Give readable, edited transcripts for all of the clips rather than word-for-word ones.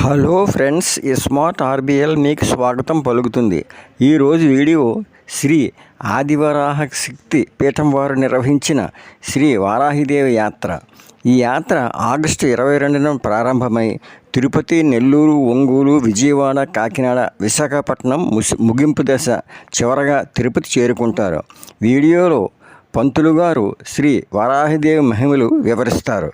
Hello friends, smart RBL మీకు స్వాగతం పలుకుతుంది. ఈరోజు వీడియో శ్రీ ఆదివరాహ శక్తి పీఠం వారు నిర్వహించిన శ్రీ వారాహిదేవి యాత్ర. ఈ యాత్ర ఆగస్టు 22న ప్రారంభమై తిరుపతి, నెల్లూరు, ఒంగోలు, విజయవాడ, కాకినాడ, విశాఖపట్నం ముగింపు దశ చివరగా తిరుపతి చేరుకుంటారు. వీడియోలో పంతులు గారు శ్రీ వారాహిదేవి మహిమలు వివరిస్తారు.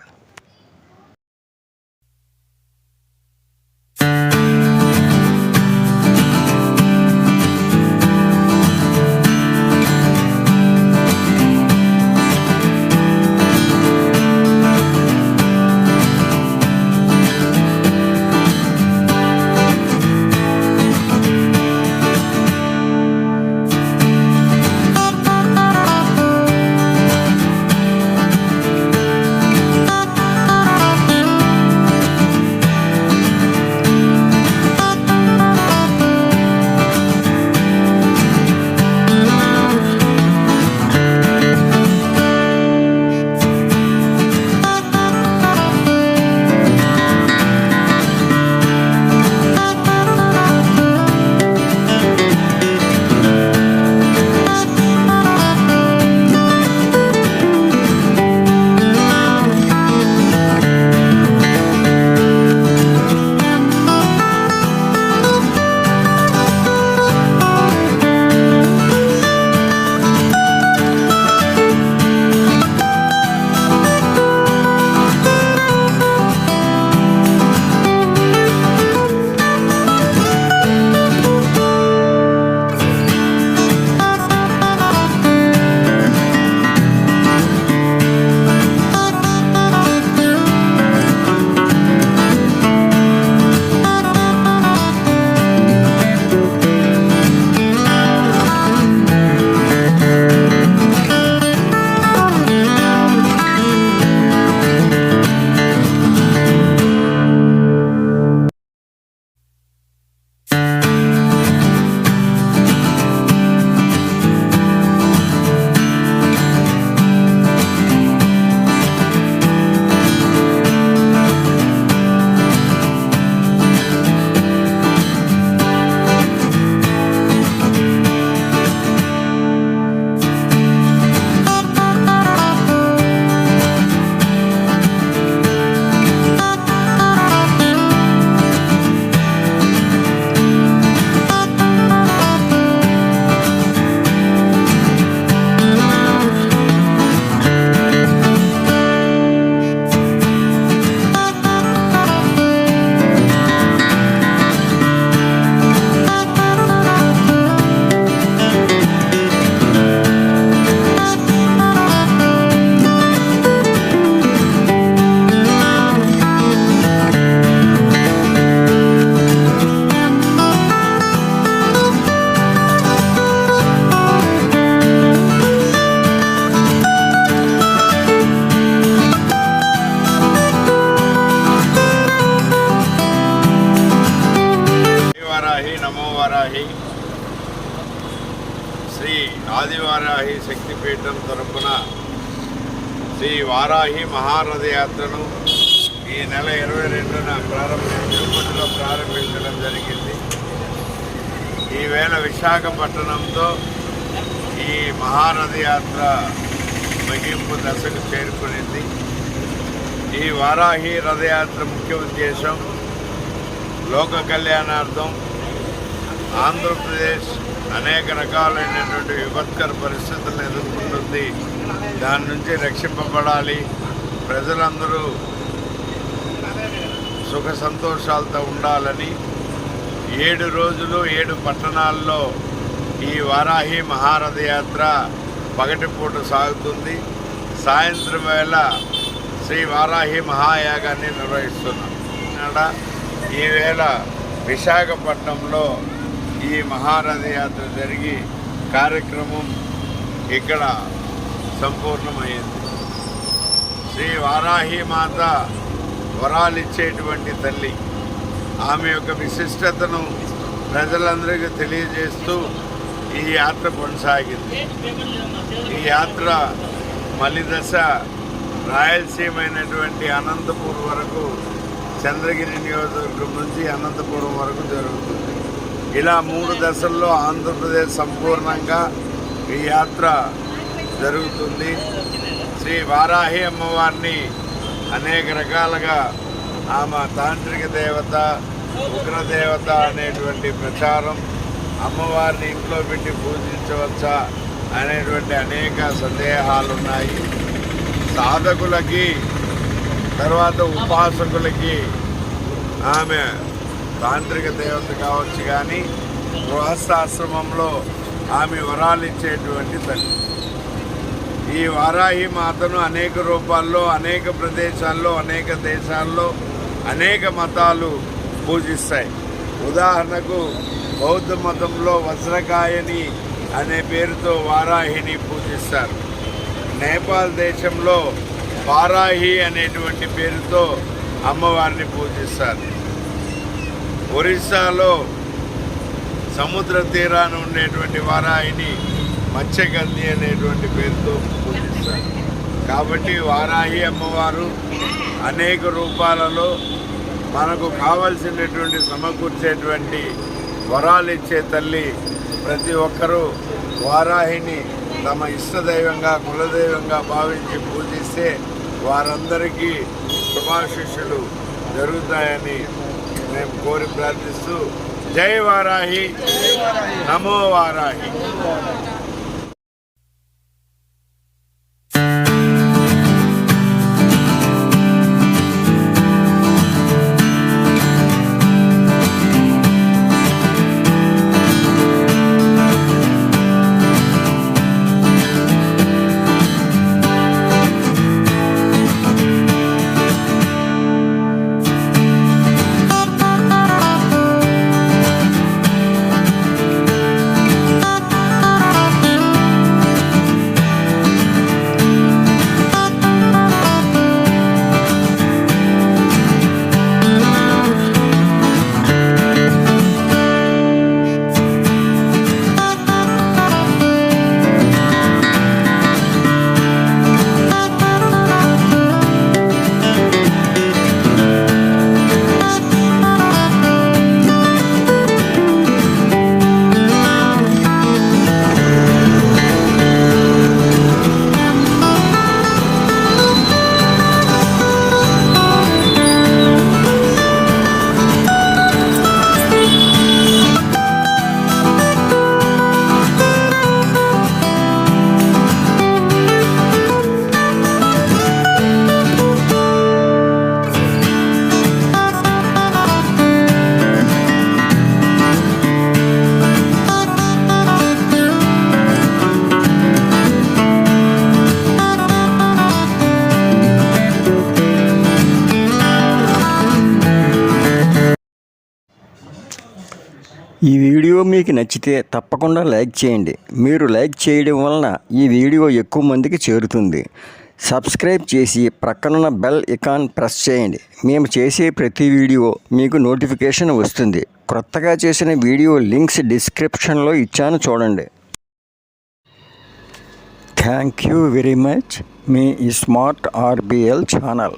నమో వారాహి శ్రీ ఆదివారాహి శక్తిపీఠం తరపున శ్రీ వారాహి మహారథయాత్రను ఈ నెల 22న తిరుపతిలో ప్రారంభించడం జరిగింది. ఈవేళ విశాఖపట్నంతో ఈ మహారథయాత్ర ముగింపు దశకు చేరుకునింది. ఈ వారాహి రథయాత్ర ముఖ్య ఉద్దేశం లోక కళ్యాణార్థం ఆంధ్రప్రదేశ్ అనేక రకాలైనటువంటి విపత్కర పరిస్థితులను ఎదుర్కొంటుంది. దాని నుంచి రక్షింపబడాలి, ప్రజలందరూ సుఖ సంతోషాలతో ఉండాలని 7 రోజులు 7 పట్టణాల్లో ఈ వారాహి మహారథయాత్ర పగటిపూట సాగుతుంది. సాయంత్రం వేళ శ్రీ వారాహి మహాయాగాన్ని నిర్వహిస్తున్నాం. ఈవేళ విశాఖపట్నంలో ఈ మహారథయాత్ర జరిగి కార్యక్రమం ఇక్కడ సంపూర్ణమైంది. శ్రీ వారాహి మాత వరాలిచ్చేటువంటి తల్లి. ఆమె యొక్క విశిష్టతను ప్రజలందరికీ తెలియజేస్తూ ఈ యాత్ర కొనసాగింది. ఈ యాత్ర మలిదశ రాయలసీమ అయినటువంటి అనంతపూర్ వరకు చంద్రగిరి నియోజకవర్గం నుంచి అనంతపురం వరకు జరుగుతుంది. ఇలా 3 దశల్లో ఆంధ్రప్రదేశ్ సంపూర్ణంగా ఈ యాత్ర జరుగుతుంది. శ్రీ వారాహి అమ్మవారిని అనేక రకాలుగా ఆమె తాంత్రిక దేవత, ఉగ్రదేవత అనేటువంటి ప్రచారం, అమ్మవారిని ఇంట్లో పెట్టి పూజించవచ్చా అనేటువంటి అనేక సందేహాలు ఉన్నాయి. సాధకులకి తర్వాత ఉపాసకులకి ఆమె తాంత్రిక దేవత కావచ్చు, కానీ గృహస్థాశ్రమంలో ఆమె వరాలు ఇచ్చేటువంటి తల్లి. ఈ వారాహి మాతను అనేక రూపాల్లో, అనేక ప్రదేశాల్లో, అనేక దేశాల్లో అనేక మతాలు పూజిస్తాయి. ఉదాహరణకు బౌద్ధ మతంలో వజ్రకాయని అనే పేరుతో వారాహిని పూజిస్తారు. నేపాల్ దేశంలో వారాహి అనేటువంటి పేరుతో అమ్మవారిని పూజిస్తారు. ఒరిస్సాలో సముద్ర తీరాన ఉండేటువంటి వారాహిని మత్స్యగంధి అనేటువంటి పేరుతో పూజిస్తారు. కాబట్టి వారాహి అమ్మవారు అనేక రూపాలలో మనకు కావలసినటువంటి సమకూర్చేటువంటి వరాలు ఇచ్చే తల్లి. ప్రతి ఒక్కరూ వారాహిని తమ ఇష్టదైవంగా, కులదైవంగా భావించి పూజిస్తే వారందరికీ శుభాశిష్యులు జరుగుతాయని మేము కోరి ప్రార్థిస్తూ, జై వారాహి, నమో వారాహి. ఈ వీడియో మీకు నచ్చితే తప్పకుండా లైక్ చేయండి. మీరు లైక్ చేయడం వలన ఈ వీడియో ఎక్కువ మందికి చేరుతుంది. సబ్స్క్రైబ్ చేసి ప్రక్కనున్న బెల్ ఐకాన్ ప్రెస్ చేయండి. మేము చేసే ప్రతి వీడియో మీకు నోటిఫికేషన్ వస్తుంది. కొత్తగా చేసిన వీడియో లింక్స్ డిస్క్రిప్షన్లో ఇచ్చాను, చూడండి. Thank you very much. Me smart RBL channel.